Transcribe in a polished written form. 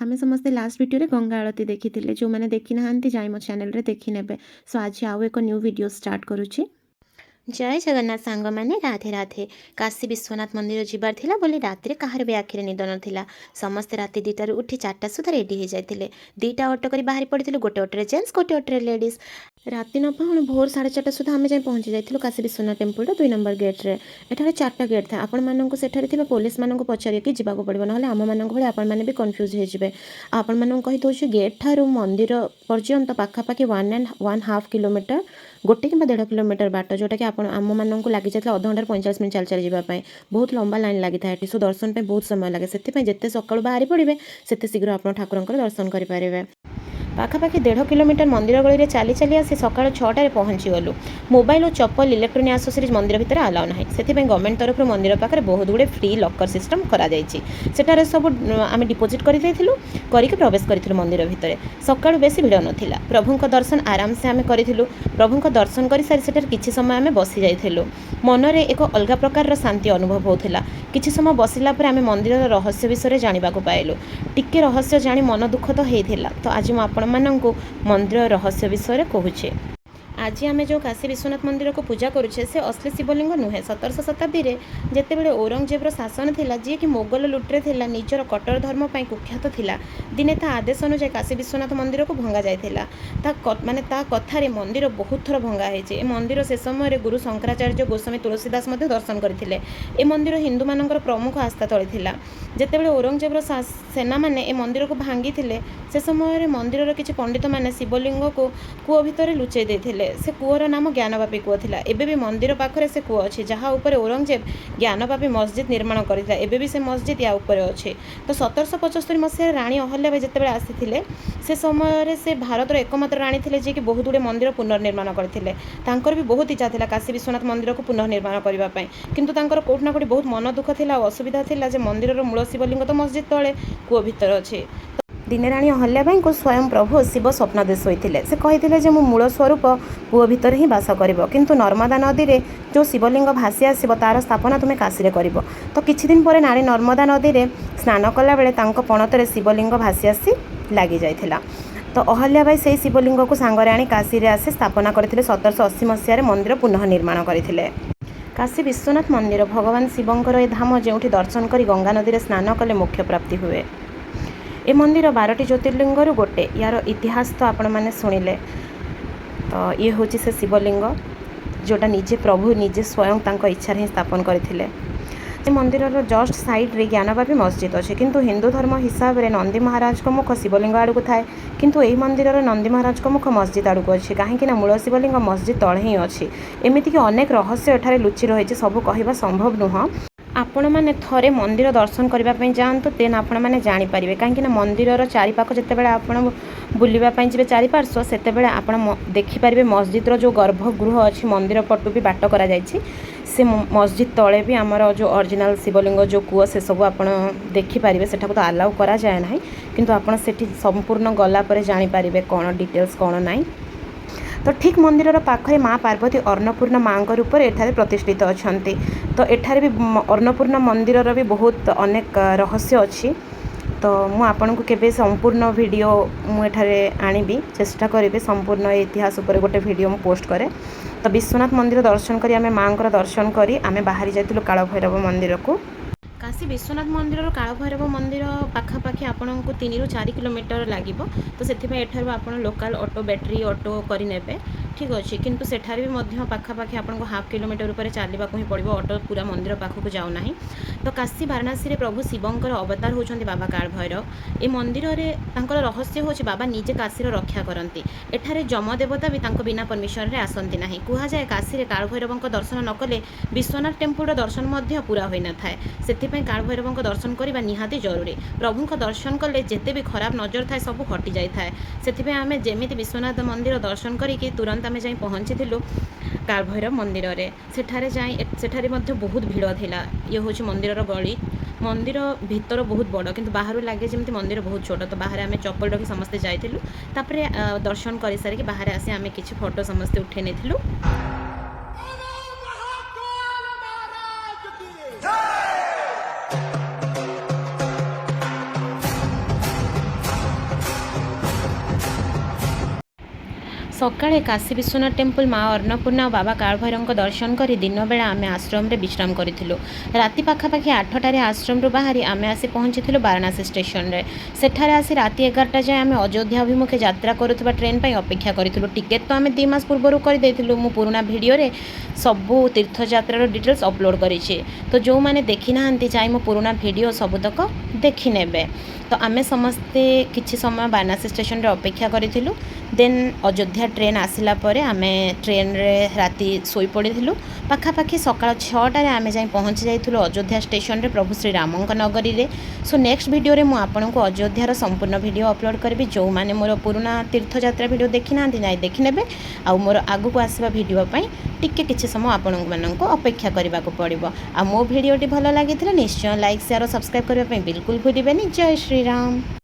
आमे समस्ते last video रे गंगा आरती देखी जो मैंने देखी ना जाई मो चैनल रे देखी नेबे। सो आज आउ एक न्यू वीडियो स्टार्ट करूची। जय जगन्नाथ सांग मैंने राधे राधे। काशी विश्वनाथ मंदिर जीवार थिला बोली राति कहार भी आखिरे निद नथिला। समस्ते राति 2टारू उठी 4टा सुधा रेडी हो जाते। 2टा ऑटो कर बाहरी पड़े गोटे ऑटो जेन्ट्स गोटे ऑटो लेडीज। राति न पाहुण भोर 4:30 सुधा आम जाए पहुँची जाइलु काशी विश्वनाथ टेम्पल 2 नंबर गेट्रे। एठारे 4टा गेट था। आपण मानक सेठारे पुलिस मानक पचारे कि जावाक पड़ो ना आम मानक भली आपण मैंने भी कन्फ्यूज हो आपण मानक कही दौर गेट ठारू मंदिर पर्यंत पाखापाखि 1.5 किलोमीटर गोटे कि 1.5 किलोमीटर बाट जोटा कि आम मानक लगी जाता अध घंटे 45 मिनट चल चल जावाई बहुत लंबा लाइन लगी था। सो दर्शन पे बहुत समय लगे से जिते सकाळु बाहरी पड़े से शीघ्र आप ठाकुर दर्शन करेंगे। पाखापाखि 1.5 किलोमीटर मंदिर गली चली चली आसी सका 6टार पहुँची गलु। मोबाइल और चप्पल इलेक्ट्रोनिक आसेसरीज मंदिर भितर अलाउ ना से गवर्नमेंट तरफ मंदिर पाखे बहुत गुड़े फ्री लकर सिस्टम कर सब आम डिपोजिट करके प्रवेश करूँ मंदिर भितर। सका बेसी भिड़ नाला प्रभु दर्शन आराम से आम करूँ। प्रभु दर्शन कर सारी से किसी समय आम बसी जाइलु। मनरे एक अलग प्रकार शांति अनुभव होता। किसी समय बसला आम मंदिर रहस्य विषय जानवा पाइलु। टिके रहस्य जानी मन दुख तो होता। तो आज आपण मानंकु मंदिर रहस्य विषय कहूचे। आज आम जो काशी विश्वनाथ मंदिर को पूजा करुचे से असली शिवलिंग नुहे। 17 शताब्दी में जितेबले औरंगजेबर शासन थिला जी कि मोगल लुट्रे थिला निजर कट्टर धर्म पर कुख्यात थिला। दिने ता आदेश अनुसार काशी विश्वनाथ मंदिर को भंगा जाइथिला। माने ता कथारे मंदिर बहुत थर भंगा होइছে। ए मंदिर से समय गुरु शंकराचार्य गोस्वामी तुलसीदास मध्य दर्शन करथिले। ए मंदिर हिंदू मानकर प्रमुख आस्था तळी थिला। जितेबले औरंगजेबर सेना माने ए मंदिर को भांगी थिले से समय मंदिर किछि पंडित माने शिवलिंग को कूଅ भितर लुचै देथिले। से कूअर नाम ज्ञानवापी कूଅ थिला। एबे भी मंदिर पाखरे से कूଅ अछि जहाँ ऊपर औरंगजेब ज्ञानवापी मस्जिद निर्माण करथिला। एबे भी से मस्जिद या ऊपर अछि। तो 1775 मसीह रानी अहल्याबाई जेतेबेले आसीथिले से समय से भारतर एकमात्र रानी थिले जे कि बहुत गुड़े मंदिर पुनर्निर्माण करथिले। तांकर भी बहुत इच्छा थिला काशी विश्वनाथ मंदिर को पुनर्निर्माण करबा पई किंतु तांकर कोठ ना कोठी बहुत मन दुख थिला और असुविधा थिला जे मंदिरर मूल शिवलिंग तो मस्जिद तळे कूଅ भितर अछि। दिने रानी अहल्याबाई को स्वयं प्रभु शिव स्वप्न देश होते से कही मो मूल स्वरूप कूଅ भितर ही बास कर किंतु नर्मदा नदी में जो शिवलिंग भासी आसो तार स्थापना तुम्हें काशी कर। तो किछि दिन पर नारी नर्मदा नदी में स्नान कला बेले पणतरे शिवलिंग भासी आसी लगी जाइथिला। तो अहल्याबाई से शिवलिंग को सांगरे आनी काशी आसी स्थापना करथिले। 1780 मसीह मंदिर पुनः निर्माण करथिले। काशी विश्वनाथ मंदिर भगवान शिवंकर ए धाम जोठी दर्शन करी गंगा नदी में स्नान कले मोक्ष प्राप्ति हुए। ए मंदिर 12टी ज्योतिर्लिंगरु गोटे। यार इतिहास तो आपण मैंने शुणिले। तो ये हूँ से शिवलिंग जोटा निजे प्रभु निजे स्वयं तांको इच्छा ही स्थापन करथिले। मंदिर जस्ट साइड रे ज्ञानवापी मस्जिद अच्छे किंतु हिंदू धर्म हिसाब से नंदी महाराज को मुख शिवलिंग आड़ को थाए किंतु यही मंदिर नंदी महाराज को मुख मस्जिद आड़ को अच्छे कहीं मूल शिवलिंग मस्जिद तले ही अच्छी। एमती अनेक रहस्य एठारे लुचि रही सब कहवा संभव नुह। आपण मैंने थरे मंदिर दर्शन करने जातु देन आपण मैंने जानीपारे कहीं मंदिर चारिपाख जितेबाला आपण बुलवाई जी चारिपार्श्व से आप देखिपारे मस्जिद्र जो गर्भगृह अच्छी मंदिर पटु भी बाट कर से मस्जिद तले भी आमर जो ओरिजिनल शिवलिंग जो कूଅ से सब आप देखिपारे से तो अलाउ करा जाए ना किंतु आपड़ से संपूर्ण गलापर जानीपारे कौन डिटेल्स कौन ना। तो ठीक मंदिर पाखे माँ पार्वती अन्नपूर्णा माँ रूप एठारे प्रतिष्ठित अच्छा। तो एठारे भी अन्नपूर्णा मंदिर भी बहुत अनेक रहस्य अच्छी। तो मु आपन को केबे संपूर्ण वीडियो मुझे आनिबी चेष्टा करी संपूर्ण इतिहास उपर गोटे वीडियो मु पोस्ट करे। तो विश्वनाथ मंदिर दर्शन करी आमे माँ दर्शन करी आमे बाहरी जाइतिलु काल भैरव मंदिर को। काशी विश्वनाथ मंदिर काल भैरव मंदिर पाखापाखि आपन को 3 ରୁ 4 किलोमीटर लगे। तो से आपन लोकल ऑटो बैटरी ऑटो करें ठीक अच्छे किंतु सेठारे भी पाखापाखि आपन को 1/2 किलोमीटर ऊपर चलने ही पड़ो ऑटो पूरा मंदिर पाखक जाऊना। तो काशी वाराणसी रे प्रभु शिवंकर अवतार होचंती बाबा काल भैरव। ए मंदिर रे तांकर रहस्य होची बाबा निजे काशी रक्षा करती। एठारे जम देवता भी तांको बिना परमिशन रे आसंती नाही। कुहा जाए काशी रे काल भैरवंक दर्शन न कले विश्वनाथ टेम्पल दर्शन मध्य पूरा होई न थाए। सेथिपई काल भैरवंक दर्शन करबा निहाती जरूरी। प्रभुंक दर्शन कले जेते भी खराब नजर थाए सब हटि जाई थाए। सेथिपई आमे जेमिति विश्वनाथ मंदिर दर्शन करिकि तुरंत आमे जाई पहुंचीथिलु काल भैरव मंदिर रे। सेठारे मध्य बहुत भीड़ थिला। ये होची मंदिर गली। मंदिर भीतर बहुत बड़ किंतु बाहर लगे जमी मंदिर बहुत छोट। तो बाहर आमे चप्पल रखी समस्ते जाइथिलु। तापरे दर्शन कर सारिक बाहर आसी आमे किछि फोटो समस्ते उठे नेथिलु। ସକାଳେ କାଶୀ ବିଶ୍ୱନାଥ ଟେମ୍ପଲ ମା ଅନ୍ନପୂର୍ଣ୍ଣା ଓ ବାବା କାଳଭୈରବଙ୍କ ଦର୍ଶନ କରି ଦିନବେଳା ଆମେ ଆଶ୍ରମରେ ବିଶ୍ରାମ କରିଥିଲୁ। ରାତି ପାଖାପାଖି 8ଟାରେ ଆଶ୍ରମରୁ ବାହାରି ଆମେ ଆସି ପହଞ୍ଚିଥିଲୁ ବାରାଣାସୀ ଷ୍ଟେସନରେ। ସେଠାରେ ଆସି ରାତି 11ଟା ଯାଏଁ ଆମେ ଅଯୋଧ୍ୟା ଅଭିମୁଖେ ଯାତ୍ରା କରୁଥିବା ଟ୍ରେନ୍ ପାଇଁ ଅପେକ୍ଷା କରିଥିଲୁ। ଟିକେଟ୍ ତ ଆମେ 2 ମାସ ପୂର୍ବରୁ କରିଦେଇଥିଲୁ। ମୁଁ ପୁରୁଣା ଭିଡ଼ିଓରେ ସବୁ ତୀର୍ଥଯାତ୍ରାର ଡିଟେଲ୍ସ ଅପଲୋଡ଼ କରିଛି। ତ ଯେଉଁମାନେ ଦେଖିନାହାନ୍ତି ଯାଇ ମୋ ପୁରୁଣା ଭିଡ଼ିଓ ସବୁତକ ଦେଖିନେବେ। ତ ଆମେ ସମସ୍ତେ କିଛି ସମୟ ବାରାଣାସୀ ଷ୍ଟେସନରେ ଅପେକ୍ଷା କରିଥିଲୁ। ଦେନ୍ ଅଯୋଧ୍ୟା ଟ୍ରେନ୍ ଆସିଲା ପରେ ଆମେ ଟ୍ରେନ୍ରେ ରାତି ଶୋଇପଡ଼ିଥିଲୁ। ପାଖାପାଖି ସକାଳ 6ଟାରେ ଆମେ ଯାଇ ପହଞ୍ଚି ଯାଇଥିଲୁ ଅଯୋଧ୍ୟା ଷ୍ଟେସନରେ ପ୍ରଭୁ ଶ୍ରୀରାମଙ୍କ ନଗରୀରେ। ସୋ ନେକ୍ସଟ ଭିଡ଼ିଓରେ ମୁଁ ଆପଣଙ୍କୁ ଅଯୋଧ୍ୟାର ସମ୍ପୂର୍ଣ୍ଣ ଭିଡ଼ିଓ ଅପଲୋଡ଼ କରିବି। ଯେଉଁମାନେ ମୋର ପୁରୁଣା ତୀର୍ଥଯାତ୍ରା ଭିଡ଼ିଓ ଦେଖିନାହାନ୍ତି ଯାଇ ଦେଖିନେବେ। ଆଉ ମୋର ଆଗକୁ ଆସିବା ଭିଡ଼ିଓ ପାଇଁ ଟିକେ କିଛି ସମୟ ଆପଣମାନଙ୍କୁ ଅପେକ୍ଷା କରିବାକୁ ପଡ଼ିବ। ଆଉ ମୋ ଭିଡ଼ିଓଟି ଭଲ ଲାଗିଥିଲେ ନିଶ୍ଚୟ ଲାଇକ୍ ସେୟାର ଓ ସବସ୍କ୍ରାଇବ୍ କରିବା ପାଇଁ ବିଲକୁଲ ଭୁଲିବେନି। ଜୟ ଶ୍ରୀରାମ।